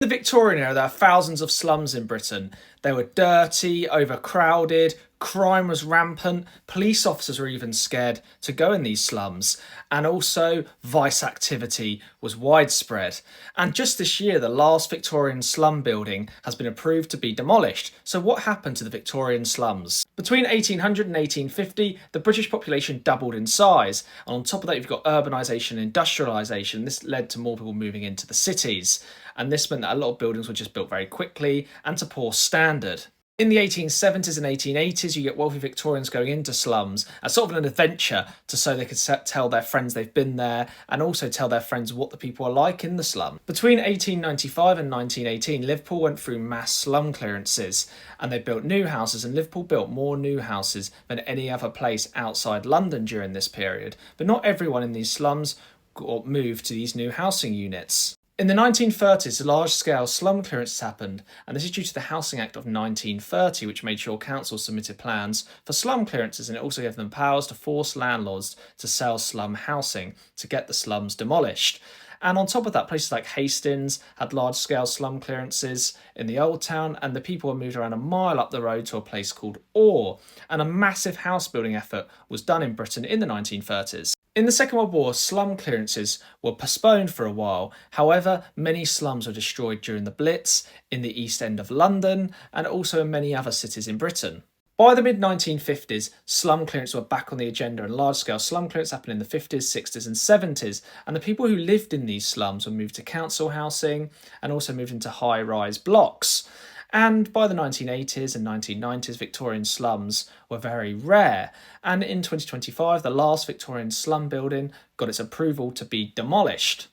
In the Victorian era, there were thousands of slums in Britain. They were dirty, overcrowded, crime was rampant, police officers were even scared to go in these slums, and also vice activity was widespread. And just this year, the last Victorian slum building has been approved to be demolished. So what happened to the Victorian slums? Between 1800 and 1850, the British population doubled in size, and on top of that you've got urbanisation and industrialisation. This led to more people moving into the cities, and this meant that a lot of buildings were just built very quickly and to poor standard. In the 1870s and 1880s, you get wealthy Victorians going into slums as sort of an adventure so they could tell their friends they've been there and also tell their friends what the people are like in the slum. Between 1895 and 1918, Liverpool went through mass slum clearances and they built new houses, and Liverpool built more new houses than any other place outside London during this period. But not everyone in these slums got moved to these new housing units. In the 1930s, large-scale slum clearances happened, and this is due to the Housing Act of 1930, which made sure councils submitted plans for slum clearances, and it also gave them powers to force landlords to sell slum housing to get the slums demolished. And on top of that, places like Hastings had large-scale slum clearances in the Old Town, and the people were moved around a mile up the road to a place called Orr, and a massive house building effort was done in Britain in the 1930s. In the Second World War, slum clearances were postponed for a while. However, many slums were destroyed during the Blitz in the East End of London and also in many other cities in Britain. By the mid-1950s, slum clearances were back on the agenda, and large-scale slum clearance happened in the 50s, 60s and 70s, and the people who lived in these slums were moved to council housing and also moved into high-rise blocks. And by the 1980s and 1990s, Victorian slums were very rare. And in 2025, the last Victorian slum building got its approval to be demolished.